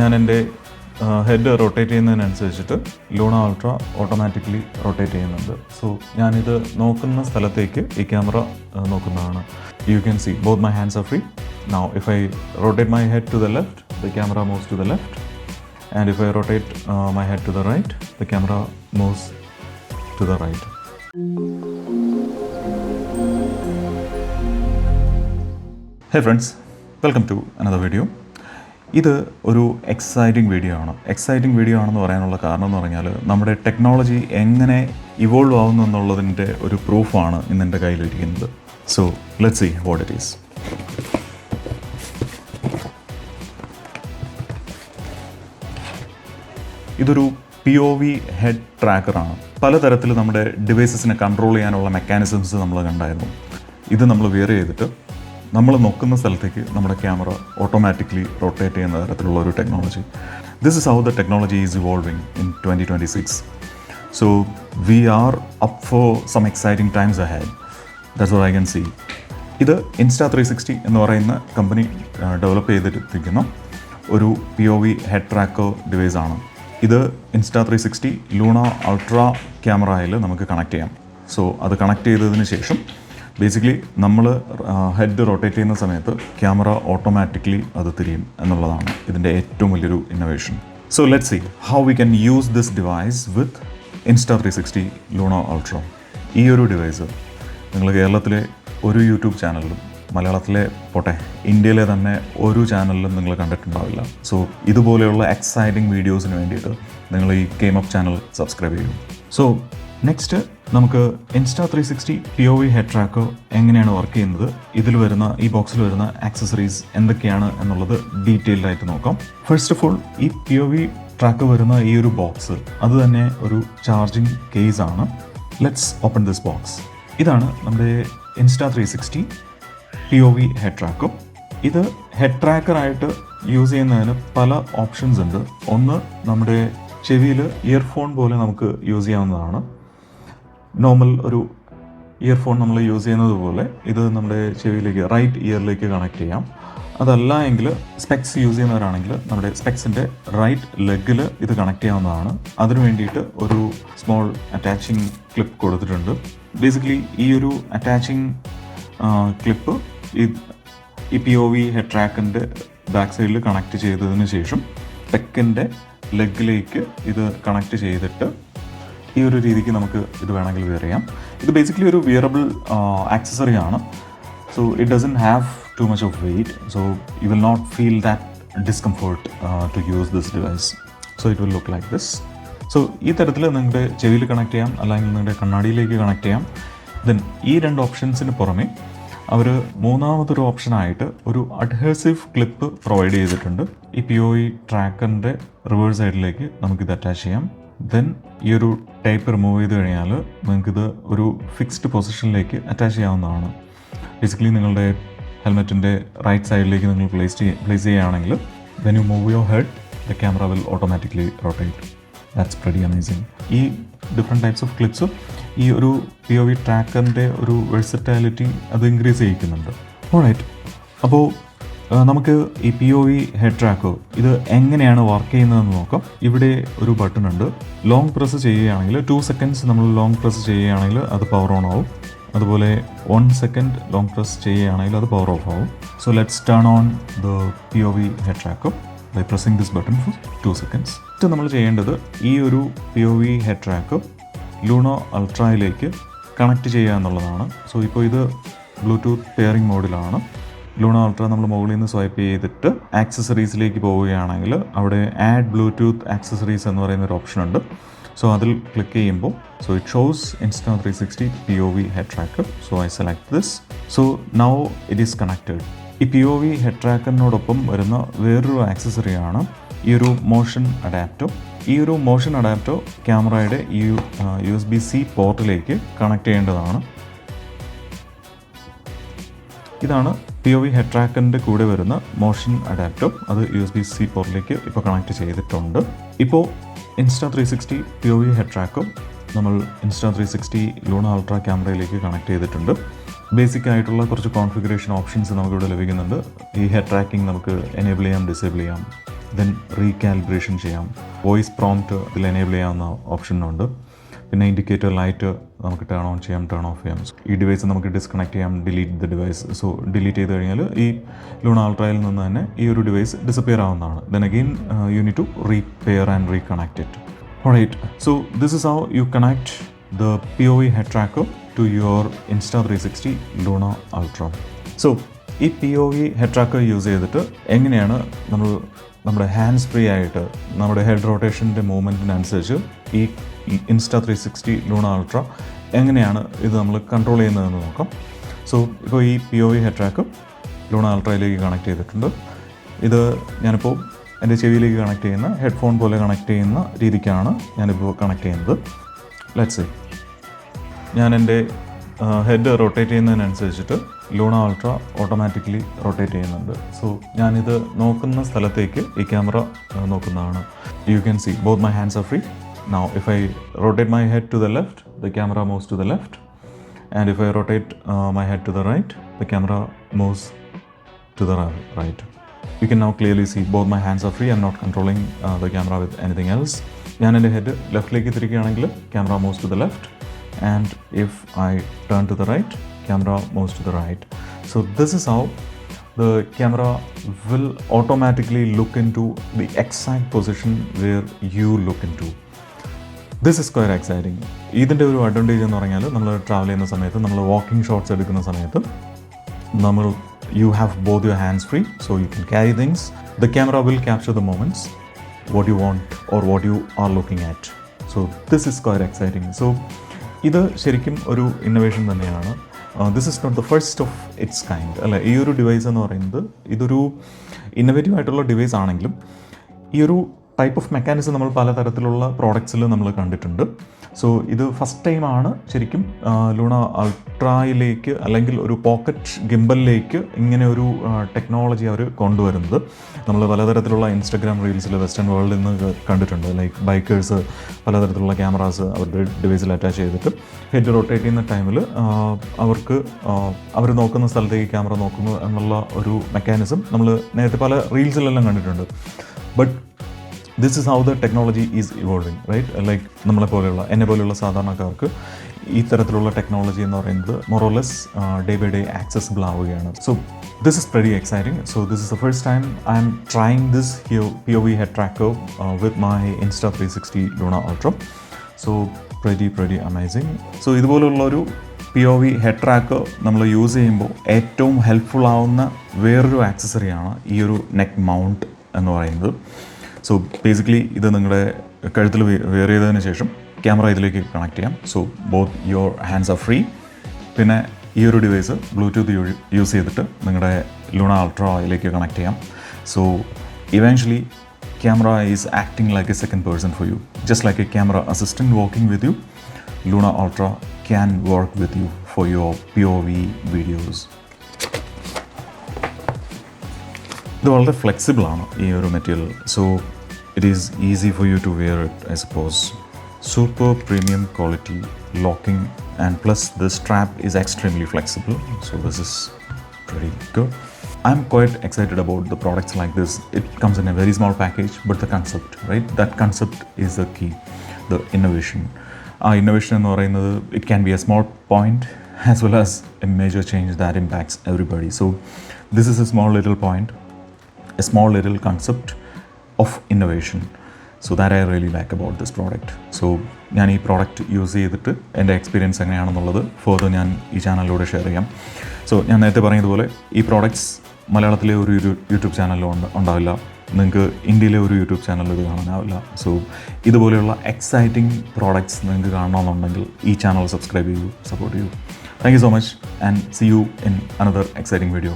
ഞാൻ എൻ്റെ head rotate ചെയ്യുന്നതിനനുസരിച്ചിട്ട് ലൂണ അൾട്ര ഓട്ടോമാറ്റിക്കലി റൊട്ടേറ്റ് ചെയ്യുന്നുണ്ട്. സോ ഞാനിത് നോക്കുന്ന സ്ഥലത്തേക്ക് ഈ ക്യാമറ നോക്കുന്നതാണ്. You can see both my hands are free. Now if I rotate my head to the left, the camera moves to the left, and if I rotate my head to the right, the camera moves to the right. Hey friends, welcome to another video. ഇത് ഒരു exciting video ആണ്. Exciting video ആണെന്ന് പറയാനുള്ള കാരണം എന്ന് പറഞ്ഞാൽ നമ്മുടെ technology എങ്ങനെ ഇവോൾവ് ആവുന്നു എന്നുള്ളതിൻ്റെ ഒരു പ്രൂഫാണ് ഇന്ന് എൻ്റെ കയ്യിലിരിക്കുന്നത്. So let's see what it is. ഇതൊരു POV ഹെഡ് ട്രാക്കറാണ്. പലതരത്തിൽ നമ്മുടെ ഡിവൈസസിനെ കൺട്രോൾ ചെയ്യാനുള്ള മെക്കാനിസംസ് നമ്മൾ കണ്ടായിരുന്നു. ഇത് നമ്മൾ വെയർ ചെയ്തിട്ട് നമ്മൾ നോക്കുന്ന സ്ഥലത്തേക്ക് നമ്മുടെ ക്യാമറ ഓട്ടോമാറ്റിക്കലി റൊട്ടേറ്റ് ചെയ്യുന്ന തരത്തിലുള്ള ഒരു technology. This is how the technology is evolving in 2026. So we are up for some exciting times ahead. That's what I can see. ഇത് Insta360 എന്ന് പറയുന്ന കമ്പനി ഡെവലപ്പ് ചെയ്തിരിക്കുന്ന ഒരു POV ഹെഡ് ട്രാക്കർ ഡിവൈസാണ്. ഇത് Insta360 Luna ultra ക്യാമറയിൽ നമുക്ക് connect ചെയ്യാം. So അത് കണക്ട് ചെയ്തതിന് ശേഷം ബേസിക്കലി നമ്മൾ ഹെഡ് റൊട്ടേറ്റ് ചെയ്യുന്ന സമയത്ത് ക്യാമറ ഓട്ടോമാറ്റിക്കലി അത് തിരിയും എന്നുള്ളതാണ് ഇതിൻ്റെ ഏറ്റവും വലിയൊരു innovation. So let's see how we can use this device with Insta360 Luna Ultra. ഈ ഒരു ഡിവൈസ് നിങ്ങൾ കേരളത്തിലെ ഒരു യൂട്യൂബ് ചാനലിലും മലയാളത്തിലെ പോട്ടെ ഇന്ത്യയിലെ തന്നെ ഒരു ചാനലിലും നിങ്ങൾ കണ്ടിട്ടുണ്ടാവില്ല. സോ ഇതുപോലെയുള്ള എക്സൈറ്റിംഗ് വീഡിയോസിന് വേണ്ടിയിട്ട് നിങ്ങൾ ഈ കെയിം അപ്പ് ചാനൽ സബ്സ്ക്രൈബ് ചെയ്യും. സോ നെക്സ്റ്റ് നമുക്ക് Insta360 POV ഹെഡ് ട്രാക്കർ എങ്ങനെയാണ് വർക്ക് ചെയ്യുന്നത്, ഇതിൽ വരുന്ന ഈ ബോക്സിൽ വരുന്ന ആക്സസറീസ് എന്തൊക്കെയാണ് എന്നുള്ളത് ഡീറ്റെയിൽഡ് ആയിട്ട് നോക്കാം. ഫസ്റ്റ് ഓഫ് ഓൾ ഈ POV ട്രാക്കർ വരുന്ന ഈ ഒരു ബോക്സ് അത് തന്നെ ഒരു ചാർജിങ് കേസ് ആണ്. Let's open this box. ഇതാണ് നമ്മുടെ Insta360 POV ഹെഡ് ട്രാക്കർ. ഇത് ഹെഡ് ട്രാക്കറായിട്ട് യൂസ് ചെയ്യുന്നതിന് പല ഓപ്ഷൻസ് ഉണ്ട്. ഒന്ന്, നമ്മുടെ ചെവിയിൽ ഇയർഫോൺ പോലെ നമുക്ക് യൂസ് ചെയ്യാവുന്നതാണ്. നോർമൽ ഒരു ഇയർഫോൺ നമ്മൾ യൂസ് ചെയ്യുന്നത് പോലെ ഇത് നമ്മുടെ ചെവിയിലേക്ക് റൈറ്റ് ഇയറിലേക്ക് കണക്ട് ചെയ്യാം. അതല്ല എങ്കിൽ സ്പെക്സ് യൂസ് ചെയ്യുന്നവരാണെങ്കിൽ നമ്മുടെ സ്പെക്സിൻ്റെ റൈറ്റ് ലെഗിൽ ഇത് കണക്ട് ചെയ്യാവുന്നതാണ്. അതിനു വേണ്ടിയിട്ട് ഒരു സ്മോൾ അറ്റാച്ചിങ് ക്ലിപ്പ് കൊടുത്തിട്ടുണ്ട്. ബേസിക്കലി ഈ ഒരു അറ്റാച്ചിങ് ക്ലിപ്പ് ഈ POV ഹെഡ് ട്രാക്കിൻ്റെ ബാക്ക് സൈഡിൽ കണക്ട് ചെയ്തതിന് ശേഷം സ്പെക്കിൻ്റെ ലെഗിലേക്ക് ഇത് കണക്ട് ചെയ്തിട്ട് ഈ ഒരു രീതിക്ക് നമുക്ക് ഇത് വേണമെങ്കിൽ വെയർ ചെയ്യാം. ഇത് ബേസിക്കലി ഒരു വിയറബിൾ ആക്സസറി ആണ്. So it doesn't have too much of weight. So you will not feel that discomfort to use this device. So it will look like this. So ഈ തരത്തിൽ നിങ്ങളുടെ ചെവിയിൽ കണക്ട് ചെയ്യാം, അല്ലെങ്കിൽ നിങ്ങളുടെ കണ്ണാടിയിലേക്ക് കണക്ട് ചെയ്യാം. ദെൻ ഈ രണ്ട് ഓപ്ഷൻസിന് പുറമെ അവർ മൂന്നാമതൊരു ഓപ്ഷനായിട്ട് ഒരു അഡ്ഹേസീവ് ക്ലിപ്പ് പ്രൊവൈഡ് ചെയ്തിട്ടുണ്ട്. ഈ POV ട്രാക്കറിൻ്റെ റിവേഴ്സ് സൈഡിലേക്ക് നമുക്കിത് അറ്റാച്ച് ചെയ്യാം. ദെൻ ഈ ഒരു ടൈപ്പ് റിമൂവ് ചെയ്ത് കഴിഞ്ഞാൽ നിങ്ങൾക്കിത് ഒരു ഫിക്സ്ഡ് പൊസിഷനിലേക്ക് അറ്റാച്ച് ചെയ്യാവുന്നതാണ്. ബേസിക്കലി നിങ്ങളുടെ ഹെൽമെറ്റിൻ്റെ റൈറ്റ് സൈഡിലേക്ക് നിങ്ങൾ പ്ലേസ് ചെയ്യുകയാണെങ്കിൽ when you move your head the camera will automatically rotate. That's pretty amazing. ഈ ഡിഫറെൻറ്റ് ടൈപ്സ് ഓഫ് ക്ലിപ്സ് ഈ ഒരു POV ട്രാക്കറിൻ്റെ ഒരു വെഴ്സറ്റാലിറ്റി അത് ഇൻക്രീസ് ചെയ്യിക്കുന്നുണ്ട്. ഓൾറൈറ്റ്, അപ്പോൾ നമുക്ക് ഈ POV ഹെഡ് ട്രാക്കർ ഇത് എങ്ങനെയാണ് വർക്ക് ചെയ്യുന്നതെന്ന് നോക്കാം. ഇവിടെ ഒരു ബട്ടൺ ഉണ്ട്. ലോങ് പ്രസ് ചെയ്യുകയാണെങ്കിൽ 2 സെക്കൻഡ്സ് നമ്മൾ ലോങ് പ്രസ് ചെയ്യുകയാണെങ്കിൽ അത് പവർ ഓൺ ആവും. അതുപോലെ 1 സെക്കൻഡ് ലോങ് പ്രസ് ചെയ്യുകയാണെങ്കിൽ അത് പവർ ഓഫ് ആവും. So let's turn on the POV head tracker by pressing this button for 2 seconds. ഇത് നമ്മൾ ചെയ്യേണ്ടത് ഈ ഒരു POV ഹെഡ് ട്രാക്കർ ലൂണ അൾട്രയിലേക്ക് കണക്ട് ചെയ്യുക എന്നുള്ളതാണ്. സോ ഇപ്പോൾ ഇത് ബ്ലൂടൂത്ത് പെയറിംഗ് മോഡിലാണ്. ലൂണ അൾട്ര നമ്മൾ മുകളിൽ നിന്ന് സ്വൈപ്പ് ചെയ്തിട്ട് ആക്സസറീസിലേക്ക് പോവുകയാണെങ്കിൽ അവിടെ ആഡ് ബ്ലൂടൂത്ത് ആക്സസറീസ് എന്ന് പറയുന്ന ഒരു ഓപ്ഷൻ ഉണ്ട്. സോ അതിൽ ക്ലിക്ക് ചെയ്യുമ്പോൾ it shows Insta360 POV head tracker. So I select this. So now it is connected. ഈ POV ഹെഡ് ട്രാക്കറിനോടൊപ്പം വരുന്ന വേറൊരു ആക്സസറിയാണ് ഈ ഒരു മോഷൻ അഡാപ്റ്റർ. ഈ ഒരു മോഷൻ അഡാപ്റ്റർ ക്യാമറയുടെ ഈ USB-C പോർട്ടിലേക്ക് കണക്ട് ചെയ്യേണ്ടതാണ്. ഇതാണ് POV ഹെഡ് ട്രാക്കറിൻ്റെ കൂടെ വരുന്ന മോഷൻ അഡാപ്റ്റർ. അത് USB-C പോർട്ടിലേക്ക് ഇപ്പോൾ കണക്ട് ചെയ്തിട്ടുണ്ട്. ഇപ്പോൾ Insta360 POV ഹെഡ് ട്രാക്കർ നമ്മൾ Insta360 ലൂണ അൾട്ര ക്യാമറയിലേക്ക് കണക്ട് ചെയ്തിട്ടുണ്ട്. ബേസിക് ആയിട്ടുള്ള കുറച്ച് കോൺഫിഗറേഷൻ ഓപ്ഷൻസ് നമുക്കിവിടെ ലഭിക്കുന്നുണ്ട്. ഈ ഹെഡ് ട്രാക്കിംഗ് നമുക്ക് എനേബിൾ ചെയ്യാം, ഡിസേബിൾ ചെയ്യാം. ദെൻ റീകാലിബ്രേഷൻ ചെയ്യാം. വോയിസ് പ്രോംപ്റ്റ് ഇതിൽ എനേബിൾ ചെയ്യാവുന്ന ഓപ്ഷനുണ്ട്. പിന്നെ ഇൻഡിക്കേറ്റർ ലൈറ്റ് നമുക്ക് ടേൺ ഓൺ ചെയ്യാം, ടേൺ ഓഫ് ചെയ്യാം. ഈ ഡിവൈസ് നമുക്ക് ഡിസ്കണക്ട് ചെയ്യാം, delete the device. So delete ചെയ്ത് കഴിഞ്ഞാൽ ഈ ലൂണ അൾട്രയിൽ നിന്ന് തന്നെ ഈ ഒരു ഡിവൈസ് ഡിസപ്പിയർ ആവുന്നതാണ്. Then again you need to റീപെയർ and reconnect it. Alright, so this is how you connect the POV head tracker to your Insta360 Luna Ultra. സോ ഈ POV head tracker യൂസ് ചെയ്തിട്ട് എങ്ങനെയാണ് നമ്മുടെ ഹാൻഡ്സ് ഫ്രീ ആയിട്ട് നമ്മുടെ head റൊട്ടേഷൻ്റെ മൂവ്മെൻറ്റിനനുസരിച്ച് ഈ Insta360 Luna Ultra എങ്ങനെയാണ് ഇത് നമ്മൾ കൺട്രോൾ ചെയ്യുന്നതെന്ന് നോക്കാം. സോ ഇപ്പോൾ ഈ POV head tracker Luna Ultrയിലേക്ക് കണക്ട് ചെയ്തിട്ടുണ്ട്. ഇത് ഞാനിപ്പോൾ എൻ്റെ ചെവിയിലേക്ക് കണക്ട് ചെയ്യുന്ന ഹെഡ്ഫോൺ പോലെ കണക്ട് ചെയ്യുന്ന രീതിക്കാണ് ഞാനിപ്പോൾ കണക്ട് ചെയ്യുന്നത്. ലെറ്റ്സ് സേ ഞാൻ എൻ്റെ ഹെഡ് റൊട്ടേറ്റ് ചെയ്യുന്നതിനനുസരിച്ചിട്ട് ലൂണ അൾട്ര ഓട്ടോമാറ്റിക്കലി റൊട്ടേറ്റ് ചെയ്യുന്നുണ്ട്. സോ ഞാനിത് നോക്കുന്ന സ്ഥലത്തേക്ക് ഈ ക്യാമറ നോക്കുന്നതാണ്. You can see both my hands are free. Now if I rotate my head to the left, the camera moves to the left, and if I rotate my head to the right, the camera moves to the right. You can now clearly see both my hands are free. I'm not controlling the camera with anything else. ഞാൻ എൻ്റെ head ലെഫ്റ്റിലേക്ക് തിരിക്കുകയാണെങ്കിൽ camera moves to the left, and if I turn to the right, camera moves to the right. So this is how the camera will automatically look into the exact position where you look into. This is choir exciting. ഇതിൻ്റെ ഒരു advantage എന്ന് പറഞ്ഞാൽ നമ്മൾ travel ചെയ്യുന്ന സമയത്ത്, നമ്മൾ walking shots എടുക്കുന്ന സമയത്ത് you have both your hands free, so you can carry things. The camera will capture the moments, what you want or what you are looking at. So this is quite exciting. So ഇത് ശരിക്കും ഒരു innovation തന്നെയാണ്. This is not the first of its kind അല്ലേ. ഈ ഒരു device എന്ന് പറയുന്നത് ഇതൊരു ഇന്നോവേറ്റീവ് ആയിട്ടുള്ള ഡിവൈസ് ആണെങ്കിലും ഈ ഒരു ടൈപ്പ് ഓഫ് മെക്കാനിസം നമ്മൾ പലതരത്തിലുള്ള പ്രോഡക്ട്സിൽ നമ്മൾ കണ്ടിട്ടുണ്ട്. സോ ഇത് ഫസ്റ്റ് ടൈമാണ് ശരിക്കും ലൂണ അൾട്രയിലേക്ക് അല്ലെങ്കിൽ ഒരു പോക്കറ്റ് ഗിംബലിലേക്ക് ഇങ്ങനെ ഒരു ടെക്നോളജി അവർ കൊണ്ടുവരുന്നത്. നമ്മൾ പലതരത്തിലുള്ള ഇൻസ്റ്റഗ്രാം റീൽസിൽ വെസ്റ്റേൺ വേൾഡിൽ നിന്ന് കണ്ടിട്ടുണ്ട്. ലൈക്ക് ബൈക്കേഴ്സ് പലതരത്തിലുള്ള ക്യാമറാസ് അവരുടെ ഡിവൈസിൽ അറ്റാച്ച് ചെയ്തിട്ട് ഹെഡ് റൊട്ടേറ്റ് ചെയ്യുന്ന ടൈമിൽ അവർ നോക്കുന്ന സ്ഥലത്തേക്ക് ക്യാമറ നോക്കുന്നു എന്നുള്ള ഒരു മെക്കാനിസം നമ്മൾ നേരത്തെ പല റീൽസിലെല്ലാം കണ്ടിട്ടുണ്ട്. But this is how the technology is evolving, right? Like എന്നെ പോലെയുള്ള സാധാരണക്കാർക്ക് ഈ തരത്തിലുള്ള ടെക്നോളജി എന്ന് പറയുന്നത് more or less day by day accessible ആവുകയാണ്. So this is very exciting. So this is the first time I'm trying this POV head tracker with my Insta360 Luna Ultra. So pretty amazing. So ഇതുപോലുള്ളൊരു POV head tracker നമ്മൾ use ചെയ്യുമ്പോൾ ഏറ്റവും helpful ആവുന്ന വേറൊരു ആക്സസറിയാണ് ഈ ഒരു neck mount എന്ന് പറയുന്നത്. സോ ബേസിക്കലി ഇത് നിങ്ങളുടെ കഴുത്തിൽ വെയർ ചെയ്തതിന് ശേഷം ക്യാമറ ഇതിലേക്ക് കണക്ട് ചെയ്യാം. So both your hands are free. പിന്നെ ഈ ഒരു ഡിവൈസ് ബ്ലൂടൂത്ത് യൂസ് ചെയ്തിട്ട് നിങ്ങളുടെ ലൂണ അൾട്രയിലേക്ക് കണക്ട് ചെയ്യാം. So eventually camera is acting like a second person for you. Just like a camera assistant working with you, Luna Ultra can work with you for your POV videos. ഇത് വളരെ flexible ആണ് ഈ ഒരു material. So it is easy for you to wear it I suppose. Super premium quality locking and plus the strap is extremely flexible. So this is very good. I'm quite excited about the products like this. It comes in a very small package, but the concept, right? That concept is the key, the innovation. Innovation എന്ന് പറയുന്നത് it can be a small point as well as a major change that impacts everybody. So this is a small little point, a small little concept of innovation. So that I really like about this product. So ഞാൻ ഈ product use ചെയ്തിട്ട് എൻ്റെ experience എങ്ങനെയാണെന്നുള്ളത് further ഞാൻ ഈ ചാനലിലൂടെ share ചെയ്യാം. So ഞാൻ നേരത്തെ പറഞ്ഞതുപോലെ ഈ പ്രോഡക്റ്റ്സ് മലയാളത്തിലെ ഒരു യൂട്യൂബ് ചാനലിലും ഉണ്ടാവില്ല, നിങ്ങൾക്ക് ഇന്ത്യയിലെ ഒരു യൂട്യൂബ് ചാനലിൽ ഇത് കാണാനാവില്ല. സോ ഇതുപോലെയുള്ള എക്സൈറ്റിംഗ് പ്രോഡക്റ്റ്സ് നിങ്ങൾക്ക് കാണണമെന്നുണ്ടെങ്കിൽ ഈ ചാനൽ സബ്സ്ക്രൈബ് ചെയ്യൂ, സപ്പോർട്ട് ചെയ്യൂ. Thank you so much and see you in another exciting video.